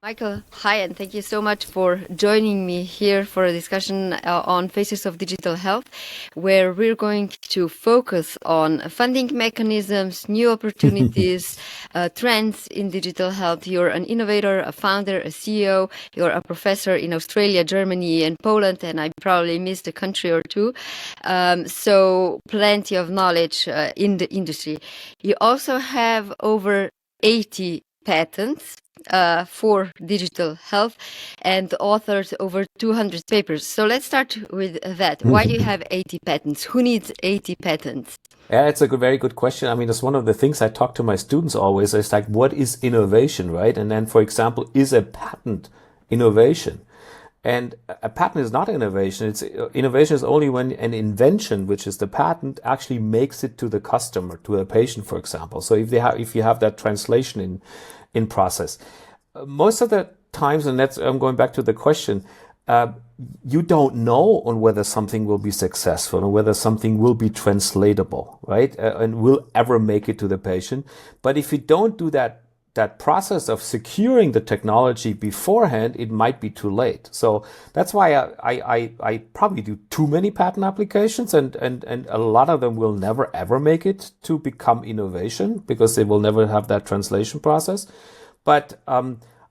Michael, hi, and thank you so much for joining me here for a discussion on Faces of Digital Health, where we're going to focus on funding mechanisms, new opportunities, trends in digital health. You're an innovator, a founder, a CEO. You're a professor in Australia, Germany, and Poland, and I probably missed a country or two. So plenty of knowledge in the industry. You also have over 80 patents for digital health and authored over 200 papers. So let's start with that. Why do you have 80 patents? Who needs 80 patents? Yeah, it's a very good question. I mean, that's one of the things I talk to my students always. It's like, what is innovation, right? And then, for example, is a patent innovation? And a patent is not innovation. Innovation is only when an invention, which is the patent, actually makes it to the customer, to a patient, for example. So if you have that translation in process, most of the times, and I'm going back to the question, you don't know on whether something will be successful or whether something will be translatable, right? And will ever make it to the patient. But if you don't do that process of securing the technology beforehand, it might be too late. So that's why I probably do too many patent applications, and a lot of them will never ever make it to become innovation because they will never have that translation process. But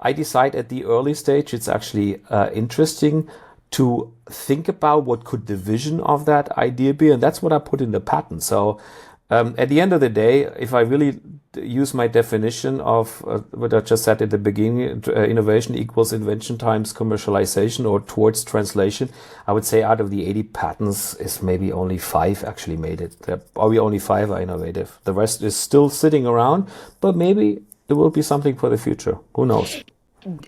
I decide at the early stage it's actually interesting to think about what could the vision of that idea be, and that's what I put in the patent. So at the end of the day, if I really use my definition of what I just said at the beginning, innovation equals invention times commercialization or towards translation, I would say out of the 80 patents is maybe only 5 actually made it. Probably only 5 are innovative. The rest is still sitting around, but maybe it will be something for the future. Who knows?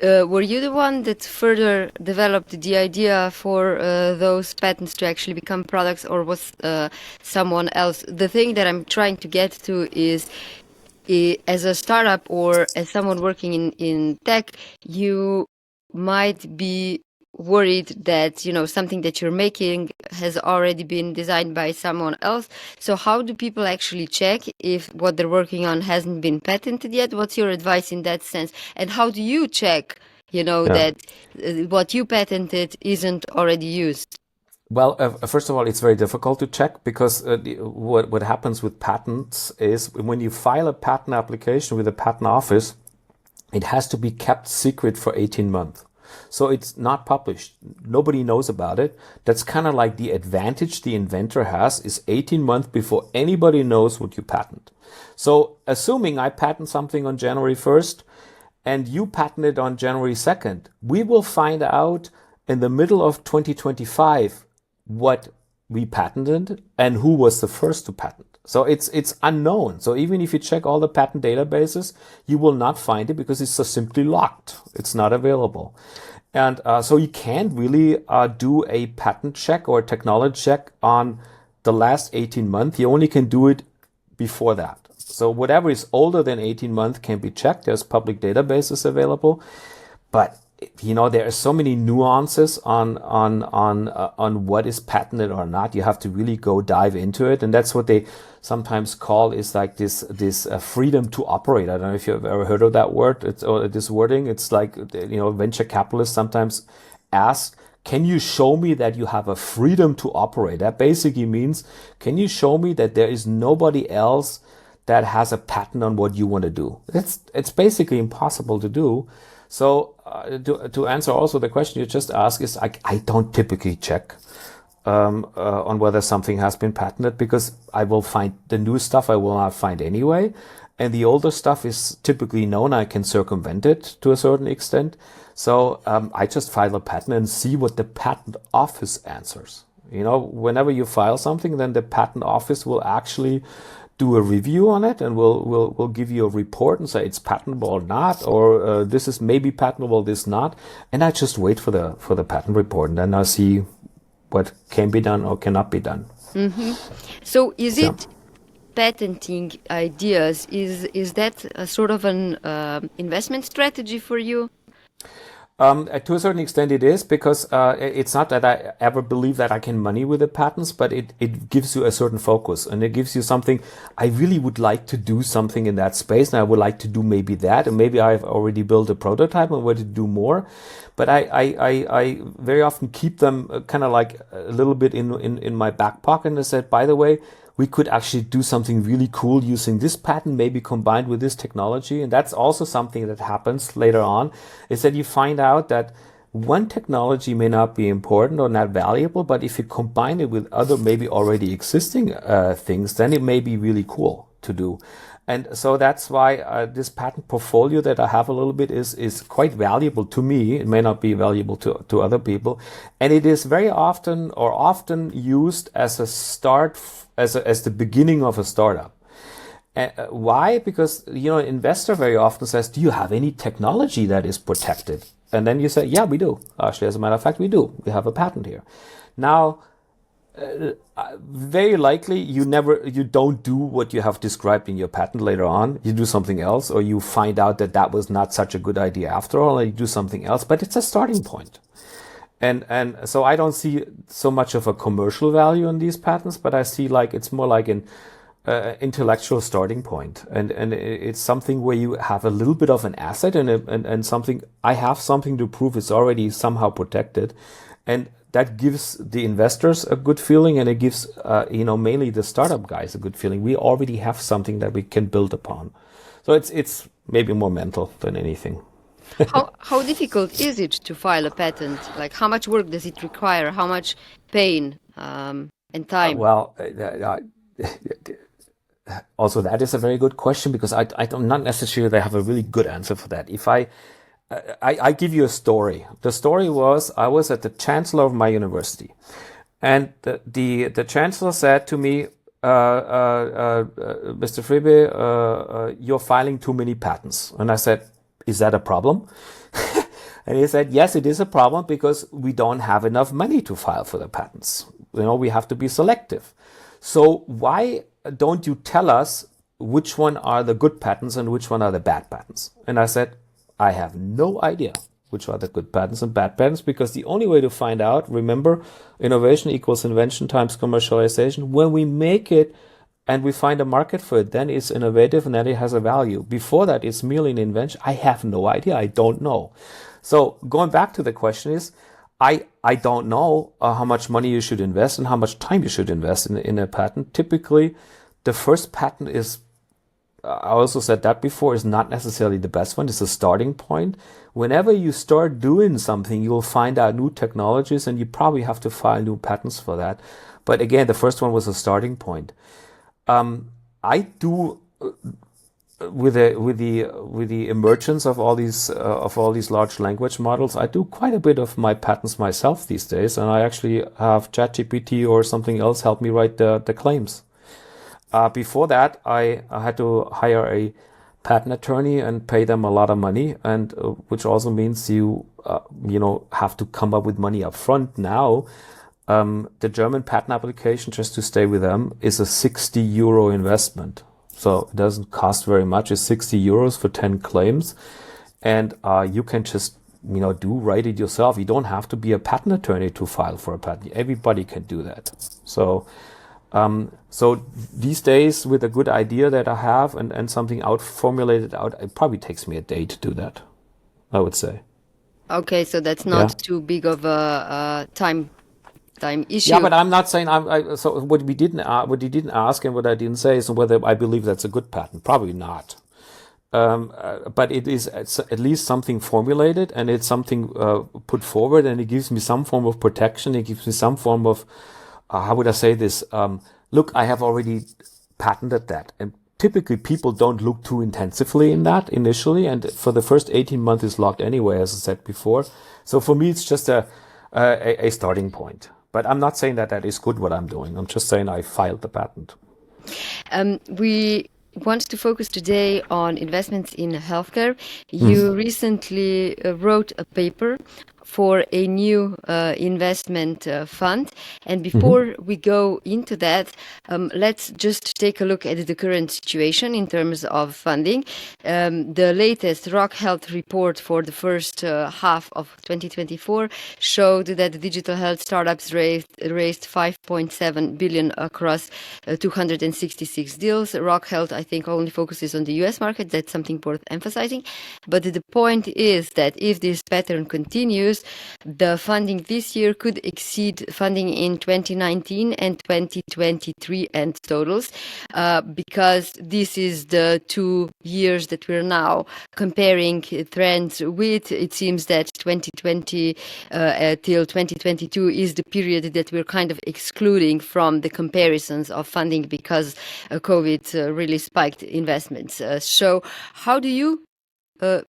Were you the one that further developed the idea for those patents to actually become products, or was someone else? The thing that I'm trying to get to is, as a startup or as someone working in tech, you might be worried that, you know, something that you're making has already been designed by someone else. So how do people actually check if what they're working on hasn't been patented yet? What's your advice in that sense? And how do you check, you know, Yeah. that what you patented isn't already used? Well, first of all, it's very difficult to check because what happens with patents is when you file a patent application with the patent office, it has to be kept secret for 18 months. So it's not published. Nobody knows about it. That's kind of like the advantage the inventor has is 18 months before anybody knows what you patent. So assuming I patent something on January 1st and you patent it on January 2nd, we will find out in the middle of 2025 what we patented and who was the first to patent. So it's unknown. So even if you check all the patent databases, you will not find it because it's just simply locked. It's not available. And so you can't really do a patent check or a technology check on the last 18 months. You only can do it before that. So whatever is older than 18 months can be checked. There's public databases available. But you know, there are so many nuances on what is patented or not. You have to really go dive into it, and that's what they sometimes call is like this freedom to operate. I don't know if you've ever heard of that word. Or this wording. It's like, you know, venture capitalists sometimes ask, "Can you show me that you have a freedom to operate?" That basically means, can you show me that there is nobody else that has a patent on what you want to do? It's basically impossible to do. So to answer also the question you just asked is I don't typically check on whether something has been patented because I will find the new stuff I will not find anyway. And the older stuff is typically known. I can circumvent it to a certain extent. So I just file a patent and see what the patent office answers. You know, whenever you file something, then the patent office will actually do a review on it and we'll give you a report and say it's patentable or not, or this is maybe patentable, this not. And I just wait for the patent report, and then I see what can be done or cannot be done. Mm-hmm. So is Yeah. it patenting ideas? Is that a sort of an investment strategy for you? To a certain extent, it is because it's not that I ever believe that I can money with the patents, but it gives you a certain focus and it gives you something. I really would like to do something in that space, and I would like to do maybe that, and maybe I've already built a prototype and want to do more. But I very often keep them kind of like a little bit in my back pocket, and I said, by the way, we could actually do something really cool using this patent, maybe combined with this technology. And that's also something that happens later on, is that you find out that one technology may not be important or not valuable, but if you combine it with other maybe already existing things, then it may be really cool to do. And so that's why this patent portfolio that I have a little bit is quite valuable to me. It may not be valuable to other people. And it is very often used as a start, as the beginning of a startup. Why? Because, an investor very often says, do you have any technology that is protected? And then you say, yeah, we do. Actually, as a matter of fact, we do. We have a patent here. Now, very likely you don't do what you have described in your patent later on. You do something else, or you find out that was not such a good idea after all, and you do something else, but it's a starting point. And so I don't see so much of a commercial value in these patents, but I see it's more like an intellectual starting point. And it's something where you have a little bit of an asset and something, I have something to prove it's already somehow protected. And that gives the investors a good feeling, and it gives, mainly the startup guys a good feeling. We already have something that we can build upon. So it's maybe more mental than anything. How difficult is it to file a patent? Like, how much work does it require? How much pain and time? Also, that is a very good question, because I don't not necessarily have a really good answer for that. If I give you a story. The story was, I was at the chancellor of my university, and the chancellor said to me, Mr. Friebe, you're filing too many patents. And I said, is that a problem? And he said, yes, it is a problem, because we don't have enough money to file for the patents. We have to be selective. So why don't you tell us which one are the good patents and which one are the bad patents? And I said, I have no idea which are the good patents and bad patents, because the only way to find out, remember, innovation equals invention times commercialization. When we make it and we find a market for it, then it's innovative and then it has a value. Before that, it's merely an invention. I have no idea. I don't know. So going back to the question is, I don't know how much money you should invest and how much time you should invest in a patent. Typically, the first patent is, I also said that before, is not necessarily the best one. It's a starting point. Whenever you start doing something, you'll find out new technologies, and you probably have to file new patents for that. But again, the first one was a starting point. I do with the emergence of all these large language models, I do quite a bit of my patents myself these days, and I actually have ChatGPT or something else help me write the claims. Before that, I had to hire a patent attorney and pay them a lot of money, and which also means you have to come up with money up front. Now, the German patent application, just to stay with them, is a 60 euro investment. So it doesn't cost very much. It's 60 euros for 10 claims, and you can just write it yourself. You don't have to be a patent attorney to file for a patent. Everybody can do that. So these days, with a good idea that I have and something formulated out, it probably takes me a day to do that, I would say. Okay, so that's not too big of a time issue. Yeah, but I'm not saying so what you didn't ask and what I didn't say is whether I believe that's a good patent. Probably not. But it's at least something formulated, and it's something put forward, and it gives me some form of protection. It gives me some form of how would I say this? Look, I have already patented that. And typically people don't look too intensively in that initially. And for the first 18 months it's locked anyway, as I said before. So for me, it's just a starting point. But I'm not saying that is good what I'm doing. I'm just saying I filed the patent. We want to focus today on investments in healthcare. You recently wrote a paper for a new investment fund. And before we go into that, let's just take a look at the current situation in terms of funding. The latest Rock Health report for the first half of 2024 showed that the digital health startups raised 5.7 billion across 266 deals. Rock Health, I think, only focuses on the US market. That's something worth emphasizing. But the point is that if this pattern continues, the funding this year could exceed funding in 2019 and 2023 and totals, because this is the 2 years that we're now comparing trends with. It seems that 2020 till 2022 is the period that we're kind of excluding from the comparisons of funding because COVID really spiked investments. So how do you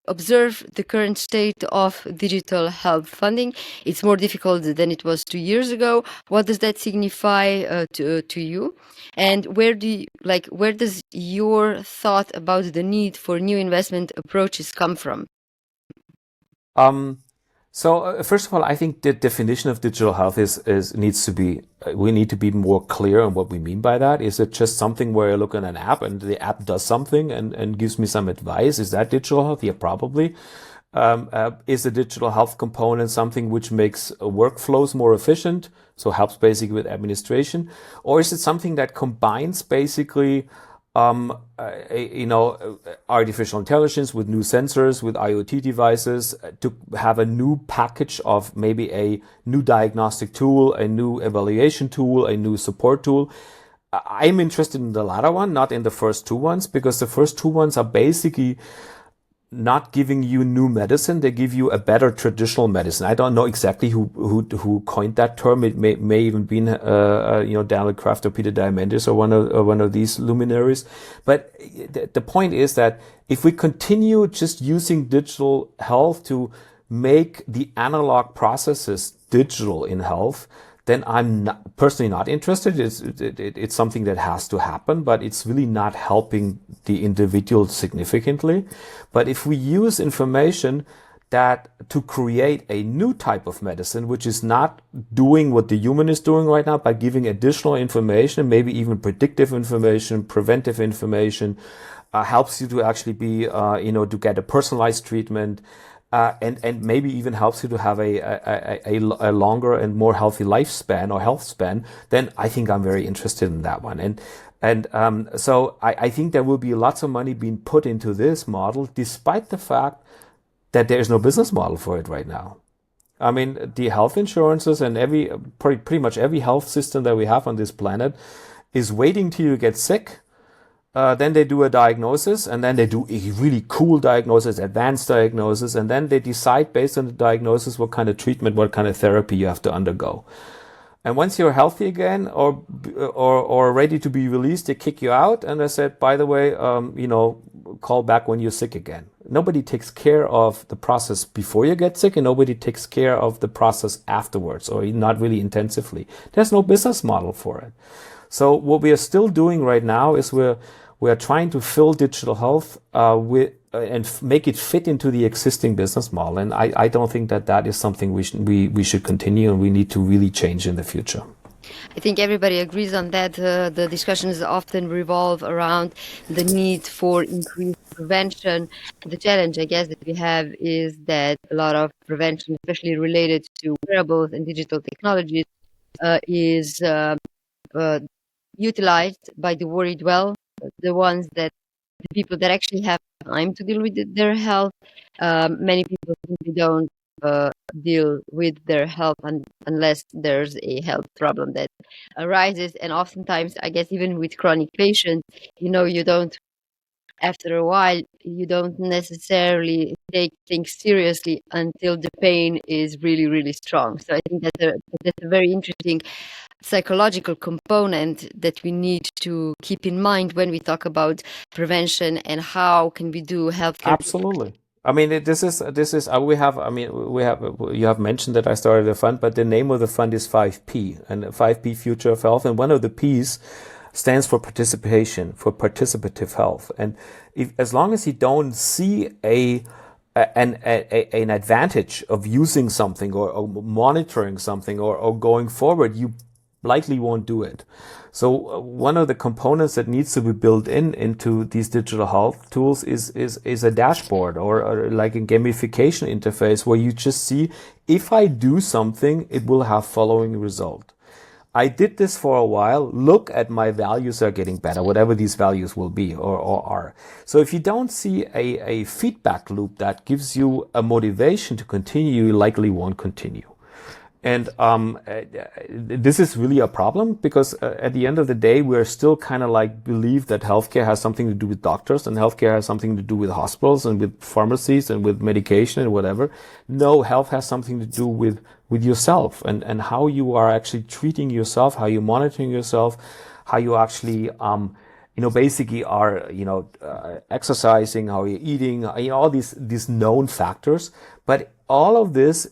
observe the current state of digital health funding? It's more difficult than it was 2 years ago. What does that signify to you? And where does your thought about the need for new investment approaches come from? So first of all, I think the definition of digital health needs to be, we need to be more clear on what we mean by that. Is it just something where I look at an app and the app does something and gives me some advice? Is that digital health? Yeah, probably. Is the digital health component something which makes workflows more efficient? So helps basically with administration? Or is it something that combines basically artificial intelligence with new sensors, with IoT devices, to have a new package of maybe a new diagnostic tool, a new evaluation tool, a new support tool? I'm interested in the latter one, not in the first two ones, because the first two ones are basically not giving you new medicine. They give you a better traditional medicine. I don't know exactly who coined that term. It may even been Daniel Kraft or Peter Diamandis or one of these luminaries. But the point is that if we continue just using digital health to make the analog processes digital in health, then I'm personally not interested. It's something that has to happen, but it's really not helping the individual significantly. But if we use information that to create a new type of medicine, which is not doing what the human is doing right now, by giving additional information, maybe even predictive information, preventive information, helps you to actually be, to get a personalized treatment, and maybe even helps you to have a longer and more healthy lifespan or health span, then I think I'm very interested in that one. So I think there will be lots of money being put into this model, despite the fact that there is no business model for it right now. I mean, the health insurances and pretty much every health system that we have on this planet is waiting till you get sick. Then they do a diagnosis, and then they do a really cool diagnosis, advanced diagnosis, and then they decide based on the diagnosis what kind of treatment, what kind of therapy you have to undergo. And once you're healthy again or ready to be released, they kick you out, and they said, by the way, call back when you're sick again. Nobody takes care of the process before you get sick, and nobody takes care of the process afterwards, or not really intensively. There's no business model for it. So what we are still doing right now is we are trying to fill digital health and make it fit into the existing business model. And I don't think that is something we should continue, and we need to really change in the future. I think everybody agrees on that. The discussions often revolve around the need for increased prevention. The challenge, I guess, that we have is that a lot of prevention, especially related to wearables and digital technologies, is utilized by the worried well, the people that actually have time to deal with their health. Many people simply don't deal with their health unless there's a health problem that arises. And oftentimes, I guess, even with chronic patients, after a while, you don't necessarily take things seriously until the pain is really, really strong. So I think that's a very interesting psychological component that we need to keep in mind when we talk about prevention and how can we do healthcare. Absolutely. I mean, you have mentioned that I started a fund, but the name of the fund is 5P, and 5P Future of Health. And one of the P's stands for participation, for participative health. And as long as you don't see a an advantage of using something or monitoring something or going forward, you likely won't do it. So one of the components that needs to be built into these digital health tools is a dashboard or like a gamification interface where you just see, if I do something, it will have following result. I did this for a while. Look at my values are getting better, whatever these values will be or are. So if you don't see a feedback loop that gives you a motivation to continue, you likely won't continue. And this is really a problem because at the end of the day, we're still kind of like believe that healthcare has something to do with doctors and healthcare has something to do with hospitals and with pharmacies and with medication and whatever. No, health has something to do with yourself and how you are actually treating yourself, how you're monitoring yourself, how you actually, basically are, exercising, how you're eating, all these known factors. But all of this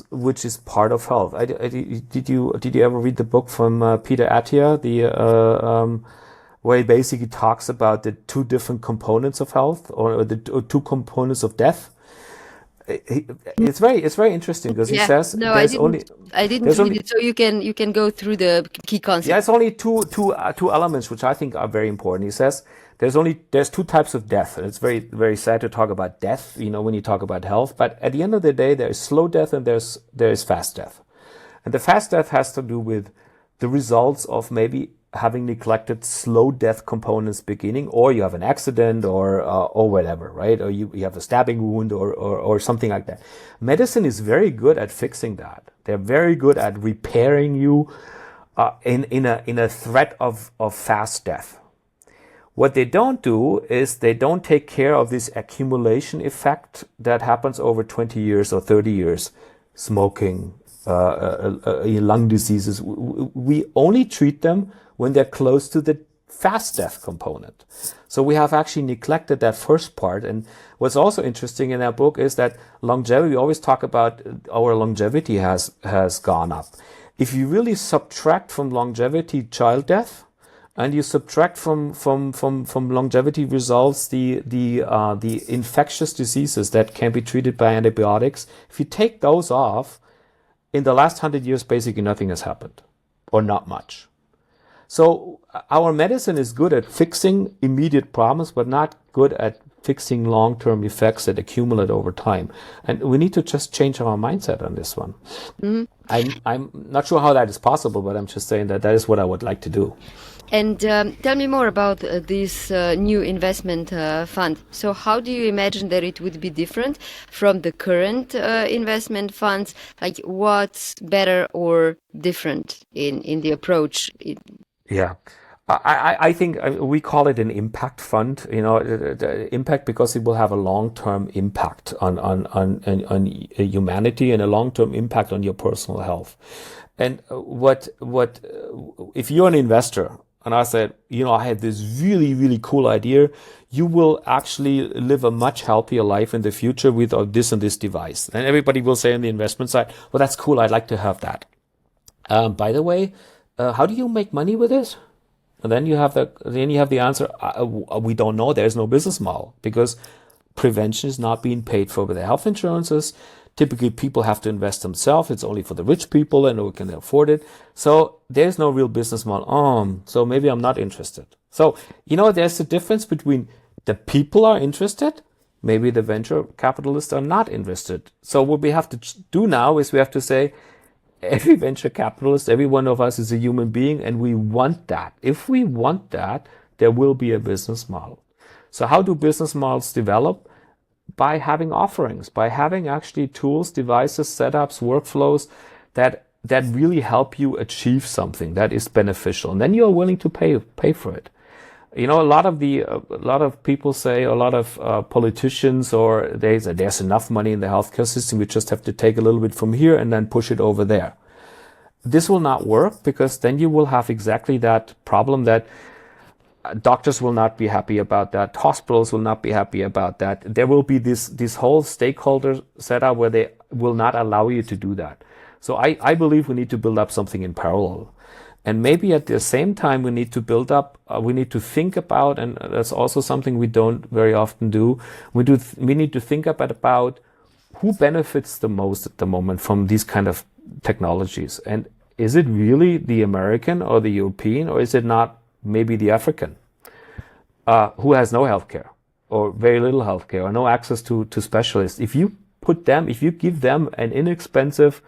which is part of health. Did you ever read the book from Peter Attia, where he basically talks about the two different components of health or the two components of death? It's very interesting because he says no, there's I didn't read it, so you can go through the key concepts. Yeah, it's only two elements which I think are very important. He says there's two types of death, and it's very very sad to talk about death, when you talk about health. But at the end of the day, there is slow death and there is fast death, and the fast death has to do with the results of maybe having neglected slow death components beginning, or you have an accident or whatever, right? Or you have a stabbing wound or something like that. Medicine is very good at fixing that. They're very good at repairing you in a threat of fast death. What they don't do is they don't take care of this accumulation effect that happens over 20 years or 30 years. Smoking, lung diseases. We only treat them when they're close to the fast death component. So we have actually neglected that first part. And what's also interesting in that book is that longevity, we always talk about our longevity has gone up. If you really subtract from longevity child death, and you subtract from longevity results the infectious diseases that can be treated by antibiotics, if you take those off, in the last 100 years, basically nothing has happened, or not much. So our medicine is good at fixing immediate problems, but not good at fixing long-term effects that accumulate over time. And we need to just change our mindset on this one. Mm-hmm. I'm not sure how that is possible, but I'm just saying that is what I would like to do. And tell me more about this new investment fund. So how do you imagine that it would be different from the current investment funds? Like what's better or different in the approach? Yeah. I think we call it an impact fund, impact because it will have a long-term impact on humanity and a long-term impact on your personal health. And what if you're an investor and I said, I have this really, really cool idea, you will actually live a much healthier life in the future with this and this device. And everybody will say on the investment side, well, that's cool. I'd like to have that. By the way, how do you make money with this? And then you have the answer. We don't know. There's no business model because prevention is not being paid for with the health insurances. Typically, people have to invest themselves. It's only for the rich people and who can afford it. So there's no real business model. So maybe I'm not interested. So, there's a difference between the people are interested. Maybe the venture capitalists are not interested. So what we have to do now is we have to say, every venture capitalist, every one of us is a human being, and we want that. If we want that, there will be a business model. So how do business models develop? By having offerings, by having actually tools, devices, setups, workflows that really help you achieve something that is beneficial. And then you're willing to pay for it. A lot of people say, a lot of politicians, or they say there's enough money in the healthcare system. We just have to take a little bit from here and then push it over there. This will not work because then you will have exactly that problem that doctors will not be happy about that. Hospitals will not be happy about that. There will be this whole stakeholder setup where they will not allow you to do that. So I believe we need to build up something in parallel. And maybe at the same time, we need to build up, we need to think about, and that's also something we don't very often do. We need to think about who benefits the most at the moment from these kind of technologies. And is it really the American or the European, or is it not maybe the African who has no healthcare or very little healthcare or no access to specialists? If you give them an inexpensive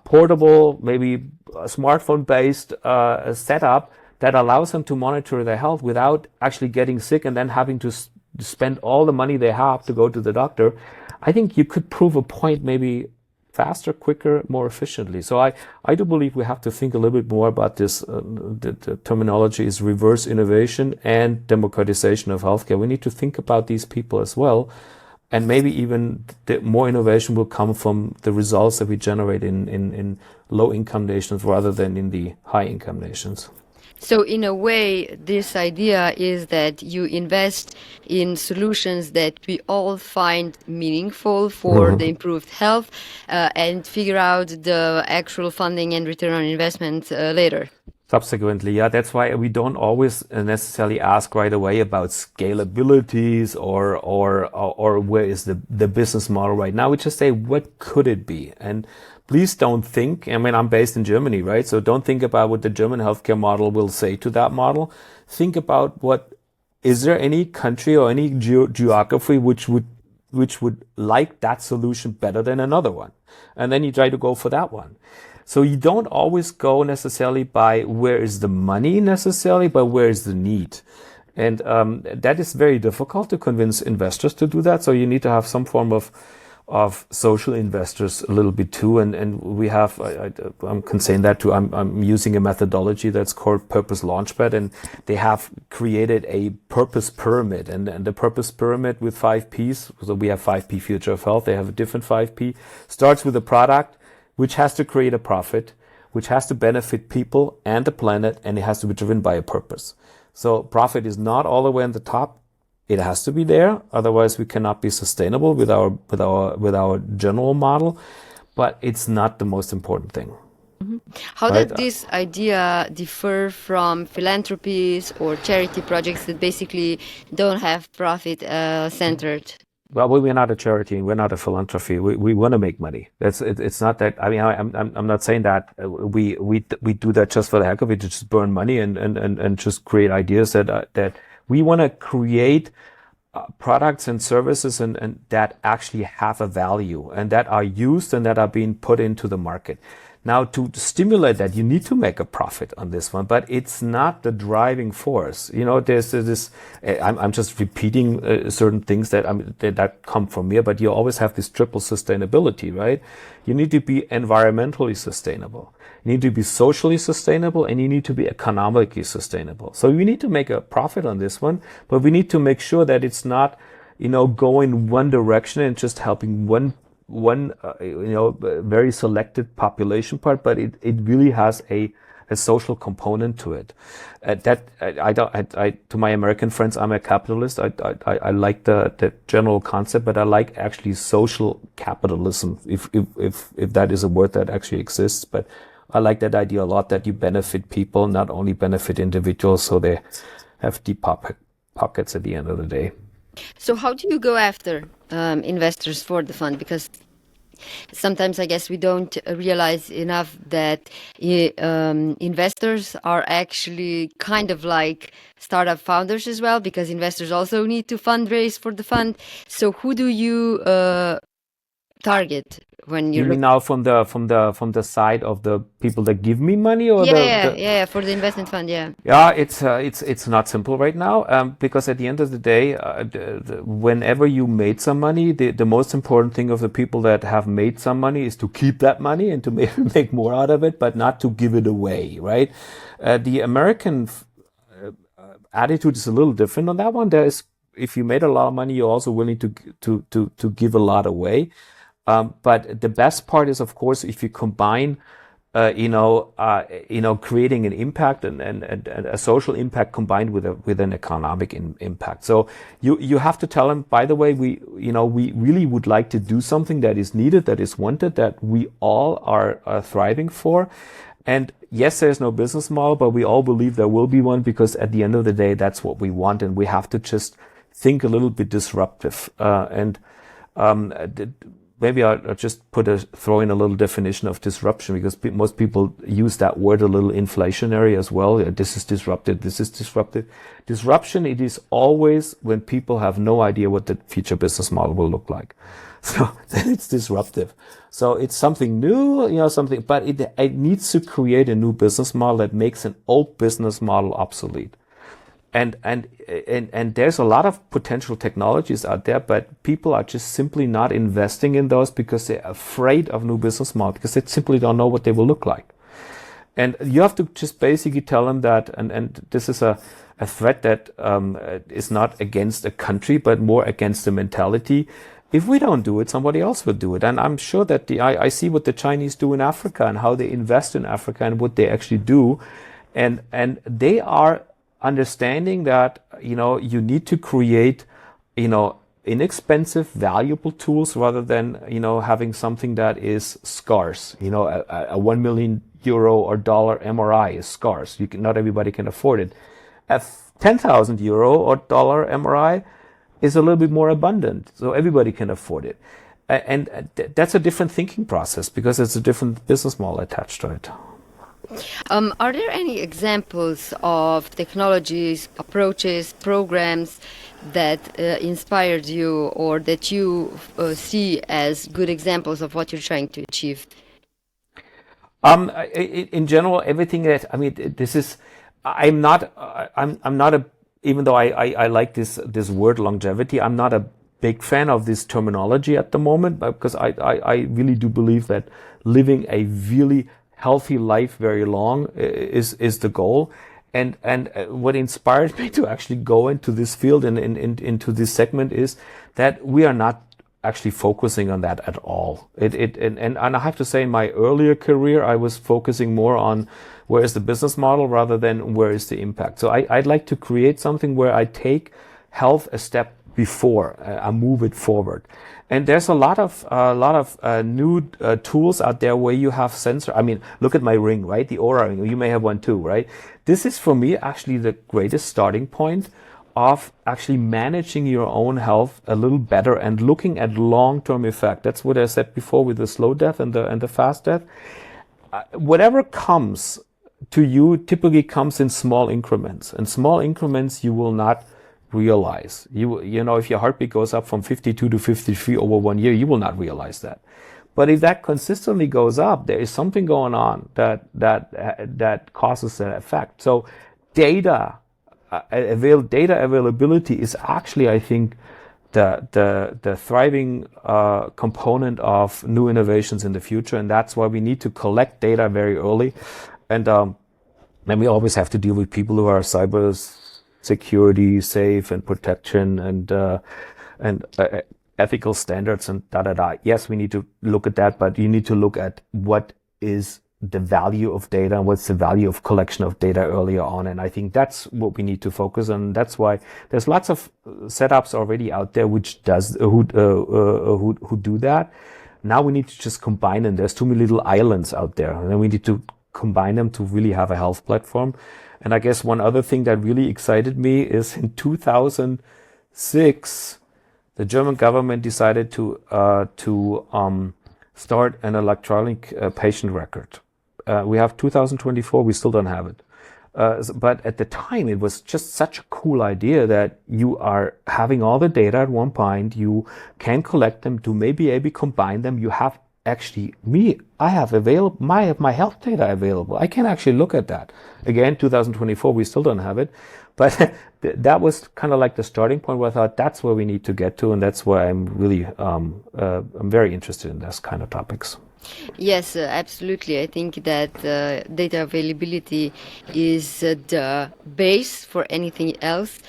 portable, maybe a smartphone-based setup that allows them to monitor their health without actually getting sick and then having to spend all the money they have to go to the doctor, I think you could prove a point maybe faster, quicker, more efficiently. So I do believe we have to think a little bit more about this. The terminology is reverse innovation and democratization of healthcare. We need to think about these people as well. And maybe even more innovation will come from the results that we generate in low-income nations rather than in the high-income nations. So in a way, this idea is that you invest in solutions that we all find meaningful for the improved health and figure out the actual funding and return on investment later. Subsequently, yeah, that's why we don't always necessarily ask right away about scalabilities or where is the business model right now. We just say, what could it be? And please don't think, I mean, I'm based in Germany, right? So don't think about what the German healthcare model will say to that model. Think about is there any country or any geography which would like that solution better than another one? And then you try to go for that one. So you don't always go necessarily by where is the money necessarily, but where is the need. And that is very difficult to convince investors to do that. So you need to have some form of social investors a little bit too. And we have, I'm saying that too, I'm using a methodology that's called Purpose Launchpad, and they have created a purpose pyramid, and the purpose pyramid with 5 Ps. So we have 5P Future of Health. They have a different 5P. Starts with a product, which has to create a profit, which has to benefit people and the planet, and it has to be driven by a purpose. So profit is not all the way on the top. It has to be there. Otherwise, we cannot be sustainable with our general model. But it's not the most important thing. Mm-hmm. How right? does this idea differ from philanthropies or charity projects that basically don't have profit centered? Well, we're not a charity. We're not a philanthropy. We want to make money. It's not that. I mean, I'm not saying that we do that just for the heck of it, to just burn money and just create ideas that we want to create products and services and that actually have a value and that are used and that are being put into the market. Now, to stimulate that, you need to make a profit on this one, but it's not the driving force. You know, there's this. I'm just repeating certain things that come from here, but you always have this triple sustainability, right? You need to be environmentally sustainable, you need to be socially sustainable, and you need to be economically sustainable. So we need to make a profit on this one, but we need to make sure that it's not, going one direction and just helping one very selected population part, but it really has a social component to it. To my American friends, I'm a capitalist. I like the general concept, but I like actually social capitalism, if that is a word that actually exists. But I like that idea a lot, that you benefit people, not only benefit individuals, so they have deep pockets at the end of the day. So how do you go after investors for the fund? Because sometimes I guess we don't realize enough that investors are actually kind of like startup founders as well, because investors also need to fundraise for the fund. So who do you target when you mean now from the side of the people that give me money, or for the investment fund? It's not simple right now, because at the end of the day, whenever you made some money, the most important thing of the people that have made some money is to keep that money and to make more out of it, but not to give it away, right? The American attitude is a little different on that one. If you made a lot of money, you're also willing to give a lot away. But the best part is, of course, if you combine, creating an impact and a social impact combined with an economic impact. So you have to tell them, by the way, we really would like to do something that is needed, that is wanted, that we all are thriving for. And yes, there's no business model, but we all believe there will be one, because at the end of the day, that's what we want. And we have to just think a little bit disruptive. Maybe I'll just throw in a little definition of disruption, because most people use that word a little inflationary as well. This is disruptive. This is disruptive. Disruption, it is always when people have no idea what the future business model will look like. So then it's disruptive. So it's something new, but it needs to create a new business model that makes an old business model obsolete. And there's a lot of potential technologies out there, but people are just simply not investing in those because they're afraid of new business models, because they simply don't know what they will look like. And you have to just basically tell them that, and this is a threat that is not against a country, but more against the mentality. If we don't do it, somebody else will do it. And I'm sure that I see what the Chinese do in Africa and how they invest in Africa and what they actually do. And they are understanding that, you need to create, inexpensive, valuable tools rather than, having something that is scarce. A 1 million euro or dollar MRI is scarce. Not everybody can afford it. A 10,000 euro or dollar MRI is a little bit more abundant, so everybody can afford it. And that's a different thinking process, because it's a different business model attached to it. Are there any examples of technologies, approaches, programs that inspired you, or that you see as good examples of what you're trying to achieve? In general, everything that, I'm not a, even though I like this word longevity, I'm not a big fan of this terminology at the moment, because I really do believe that living a really healthy life very long is the goal. And what inspired me to actually go into this field and into this segment is that we are not actually focusing on that at all. And I have to say, in my earlier career, I was focusing more on where is the business model rather than where is the impact. So I'd like to create something where I take health a step before, I move it forward. And there's a lot of new tools out there where you have sensor. Look at my ring, right? The Aura ring. You may have one too, right? This is for me actually the greatest starting point of actually managing your own health a little better and looking at long-term effect. That's what I said before with the slow death and the fast death. Whatever comes to you typically comes in small increments, and small increments you will not realize. If your heartbeat goes up from 52 to 53 over 1 year, you will not realize that. But if that consistently goes up, there is something going on that causes that effect. So data availability is actually, I think, the thriving component of new innovations in the future, and that's why we need to collect data very early. And then we always have to deal with people who are cyber security, safe, and protection, and ethical standards, and Yes, we need to look at that, but you need to look at what is the value of data and what's the value of collection of data earlier on. And I think that's what we need to focus on. That's why there's lots of setups already out there who do that. Now we need to just combine them. There's too many little islands out there, and then we need to combine them to really have a health platform. And I guess one other thing that really excited me is in 2006, the German government decided to start an electronic patient record. We have 2024, we still don't have it. But at the time, it was just such a cool idea that you are having all the data at one point, you can collect them to maybe combine them. You have actually, I have my health data available. I can actually look at that. Again, 2024, we still don't have it. But that was kind of like the starting point where I thought that's where we need to get to. And that's why I'm really, I'm very interested in this kind of topics. Yes, absolutely. I think that data availability is the base for anything else.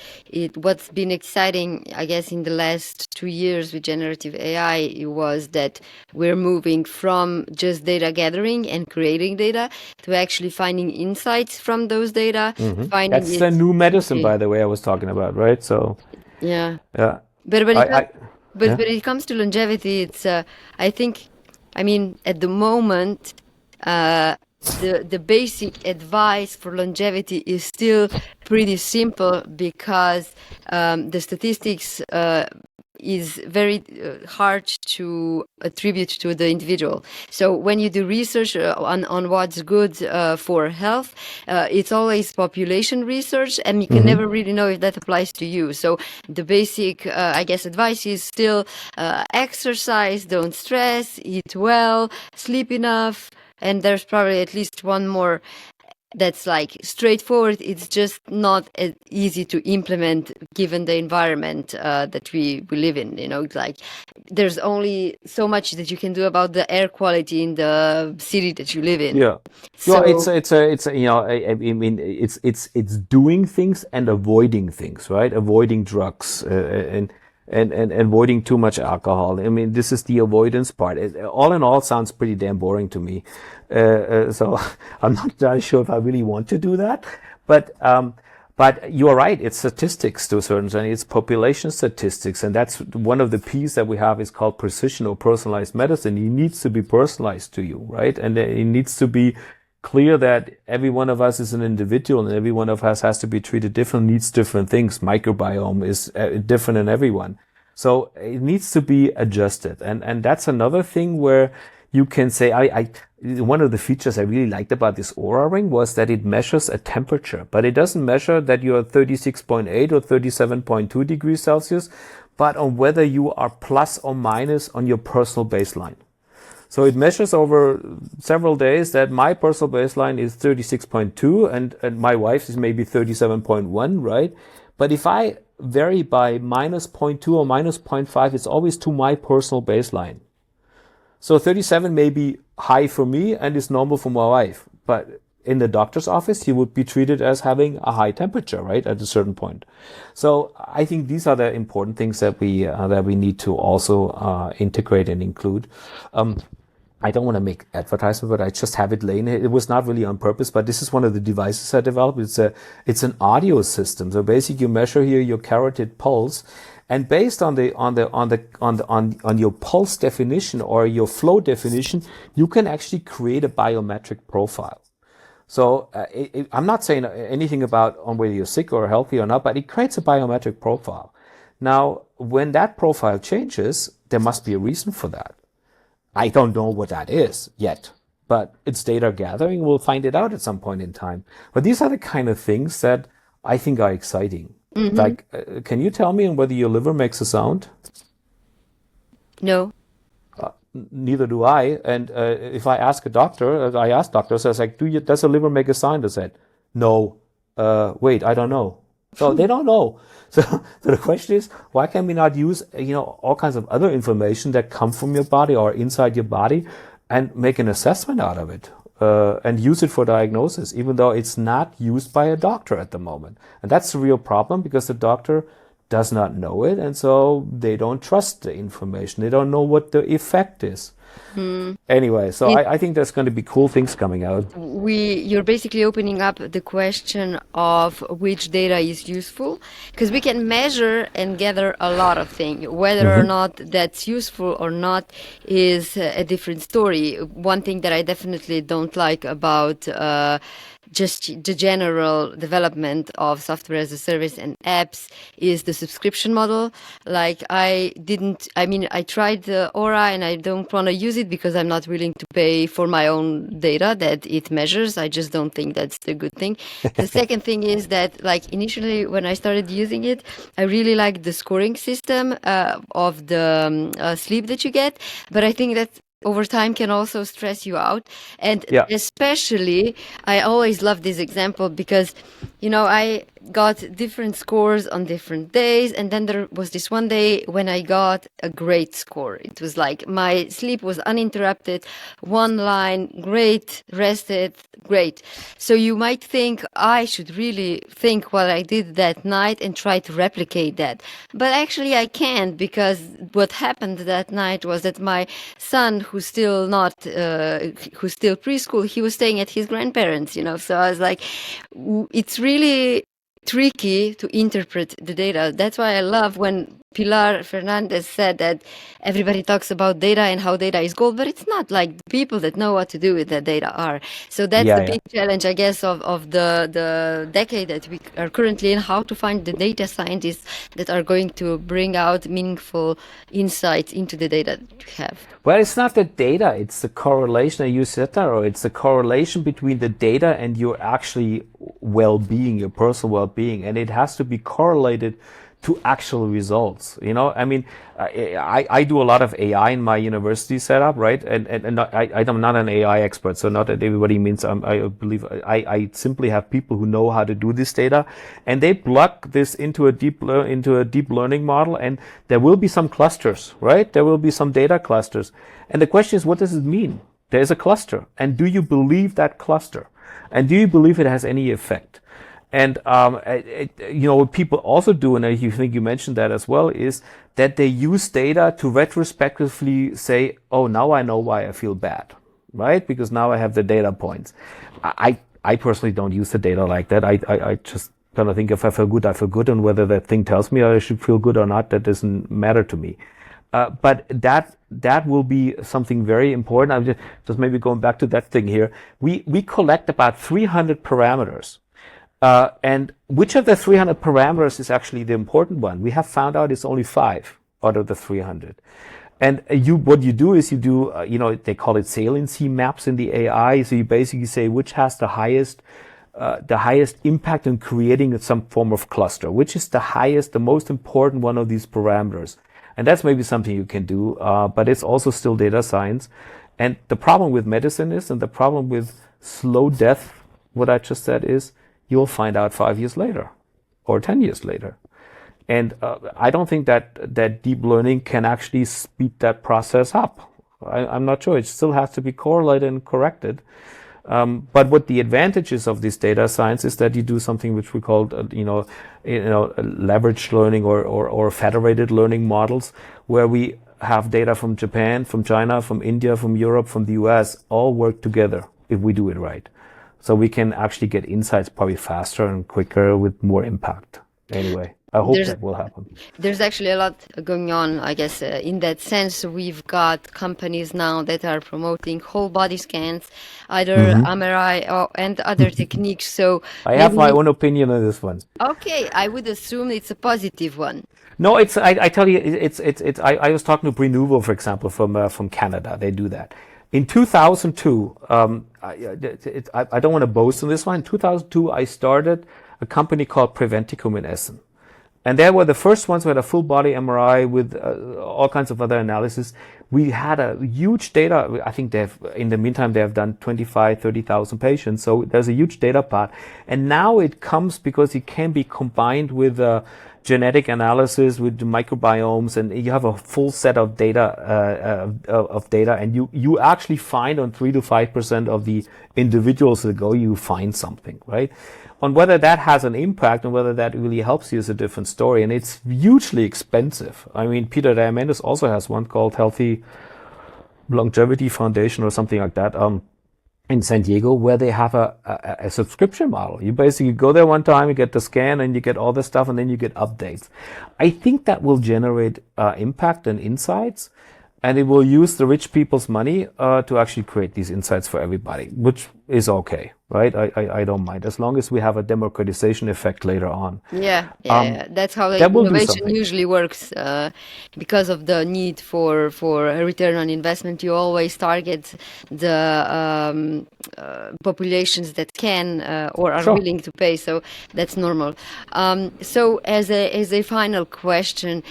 What's been exciting, I guess, in the last 2 years with generative AI was that we're moving from just data gathering and creating data to actually finding insights from those data. Mm-hmm. That's the new medicine, by the way, I was talking about, right? So yeah. But when it comes to longevity, it's I think, at the moment, the basic advice for longevity is still pretty simple, because the statistics is very hard to attribute to the individual. So when you do research on what's good for health, it's always population research, and you can never really know if that applies to you. So the basic, I guess, advice is still exercise, don't stress, eat well, sleep enough, and there's probably at least one more that's like straightforward. It's just not as easy to implement given the environment that we live in. It's like there's only so much that you can do about the air quality in the city that you live in. Yeah. So It's I mean it's doing things and avoiding things, right? Avoiding drugs and avoiding too much alcohol. I mean, this is the avoidance part. All in all, sounds pretty damn boring to me. So I'm not entirely sure if I really want to do that. But you are right. It's statistics to a certain extent. It's population statistics, and that's one of the P's that we have is called precision or personalized medicine. It needs to be personalized to you, right? And it needs to be clear that every one of us is an individual, and every one of us has to be treated different, needs different things. Microbiome is different in everyone. So it needs to be adjusted. And that's another thing where you can say, one of the features I really liked about this Aura ring was that it measures a temperature, but it doesn't measure that you're 36.8 or 37.2 degrees Celsius, but on whether you are plus or minus on your personal baseline. So it measures over several days that my personal baseline is 36.2 and my wife's is maybe 37.1, right? But if I vary by minus 0.2 or minus 0.5, it's always to my personal baseline. So 37 may be high for me and is normal for my wife. But in the doctor's office, he would be treated as having a high temperature, right, at a certain point. So I think these are the important things that we need to also integrate and include. I don't want to make advertisement, but I just have it laying. It was not really on purpose, but this is one of the devices I developed. It's an audio system. So basically, you measure here your carotid pulse, and based on your pulse definition or your flow definition, you can actually create a biometric profile. So I'm not saying anything about on whether you're sick or healthy or not, but it creates a biometric profile. Now, when that profile changes, there must be a reason for that. I don't know what that is yet, but it's data gathering. We'll find it out at some point in time. But these are the kind of things that I think are exciting. Like, can you tell me whether your liver makes a sound? no. Neither do I. And if I ask a doctor, I ask doctors, I was like, does a liver make a sound? They said, no. Wait, I don't know. So they don't know. So the question is, why can we not use, all kinds of other information that come from your body or inside your body and make an assessment out of it? And use it for diagnosis, even though it's not used by a doctor at the moment. And that's the real problem, because the doctor does not know it, and so they don't trust the information. They don't know what the effect is. Anyway, so I think there's going to be cool things coming out. You're basically opening up the question of which data is useful, because we can measure and gather a lot of things. Whether or not that's useful or not is a different story. One thing that I definitely don't like about just the general development of software as a service and apps is the subscription model. Like I tried the Aura and I don't want to use it because I'm not willing to pay for my own data that it measures. I just don't think that's the good thing. The second thing is that, like, initially when I started using it, I really liked the scoring system of the sleep that you get, but I think that over time can also stress you out. And especially, I always love this example because, I got different scores on different days. And then there was this one day when I got a great score. It was like my sleep was uninterrupted, one line, great, rested, great. So you might think I should really think what I did that night and try to replicate that. But actually I can't, because what happened that night was that my son, who's still preschool, he was staying at his grandparents, So I was like, it's really tricky to interpret the data. That's why I love when Pilar Fernandez said that everybody talks about data and how data is gold, but it's not. Like, the people that know what to do with that data are. So that's the big challenge, I guess, of the decade that we are currently in, how to find the data scientists that are going to bring out meaningful insights into the data that we have. Well, it's not the data, it's the correlation. You said that, or it's the correlation between the data and your actually well-being, your personal well-being. And it has to be correlated to actual results. You know, I mean, I do a lot of AI in my university setup, right? And I'm not an AI expert, so not that everybody means I believe I simply have people who know how to do this data, and they plug this into a deep learning model, and there will be some clusters, right? There will be some data clusters, and the question is, what does it mean? There's a cluster, and do you believe that cluster, and do you believe it has any effect? And what people also do, and I think you mentioned that as well, is that they use data to retrospectively say, oh, now I know why I feel bad, right? Because now I have the data points. I personally don't use the data like that. I just kind of think if I feel good, I feel good, and whether that thing tells me I should feel good or not, that doesn't matter to me. But that will be something very important. I'm just maybe going back to that thing here. We collect about 300 parameters. And which of the 300 parameters is actually the important one? We have found out it's only 5 out of the 300. And what you do is they call it saliency maps in the AI. So you basically say which has the highest impact on creating some form of cluster, which is the most important one of these parameters. And that's maybe something you can do, but it's also still data science. And the problem with medicine is, and the problem with slow death, what I just said is, you'll find out 5 years later or 10 years later. And I don't think that deep learning can actually speed that process up. I'm not sure. It still has to be correlated and corrected. But what the advantages of this data science is that you do something which we call, leveraged learning or federated learning models, where we have data from Japan, from China, from India, from Europe, from the US, all work together if we do it right. So we can actually get insights probably faster and quicker with more impact. Anyway, I hope that will happen. There's actually a lot going on, I guess, in that sense. We've got companies now that are promoting whole body scans, either MRI and other techniques. So I have my own opinion on this one. Okay, I would assume it's a positive one. No, I tell you, I was talking to Brinuvo, for example, from Canada. They do that. In 2002, I don't want to boast on this one. In 2002, I started a company called Preventicum in Essen. And they were the first ones who had a full body MRI with all kinds of other analysis. We had a huge data. I think in the meantime, they have done 25, 30,000 patients. So there's a huge data part. And now it comes because it can be combined with genetic analysis, with the microbiomes, and you have a full set of data, and you actually find on 3 to 5% of the individuals that go, you find something, right? On whether that has an impact and whether that really helps you is a different story, and it's hugely expensive. I mean, Peter Diamandis also has one called Healthy Longevity Foundation or something like that. In San Diego, where they have a subscription model. You basically go there one time, you get the scan, and you get all the stuff, and then you get updates. I think that will generate impact and insights, and it will use the rich people's money to actually create these insights for everybody, which is okay, right? I don't mind, as long as we have a democratization effect later on. Yeah. That's how innovation usually works. Because of the need for a return on investment, you always target the populations that can or are willing to pay. So that's normal. So as a final question,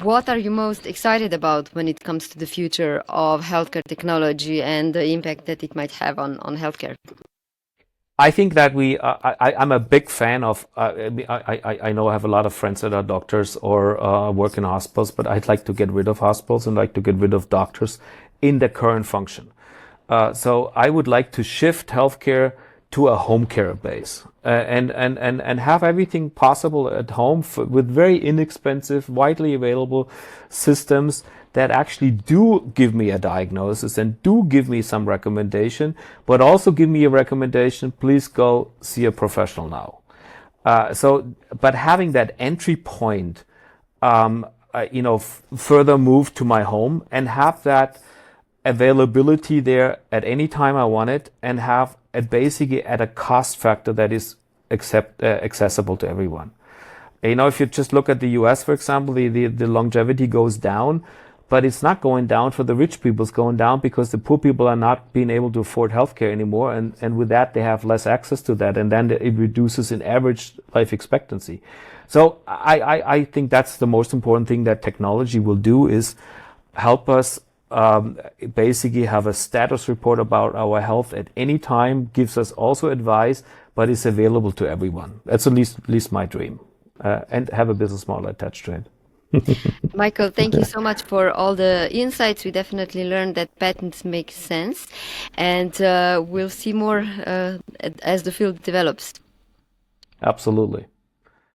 what are you most excited about when it comes to the future of healthcare technology and the impact that it might have on healthcare? I think that I'm a big fan of, I know I have a lot of friends that are doctors or work in hospitals, but I'd like to get rid of hospitals and like to get rid of doctors in the current function. So I would like to shift healthcare to a home care base and have everything possible at home with very inexpensive, widely available systems that actually do give me a diagnosis and do give me some recommendation, but also give me a recommendation, please go see a professional now. But having that entry point further move to my home and have that availability there at any time I want it, and have it basically at a cost factor that is accessible to everyone. If you just look at the US, for example, the longevity goes down, but it's not going down for the rich people. It's going down because the poor people are not being able to afford healthcare anymore. And with that, they have less access to that. And then it reduces in average life expectancy. So I think that's the most important thing that technology will do, is help us basically have a status report about our health at any time, gives us also advice, but is available to everyone. That's at least my dream. And have a business model attached to it. Michael, thank you so much for all the insights. We definitely learned that patents make sense, and we'll see more as the field develops. Absolutely.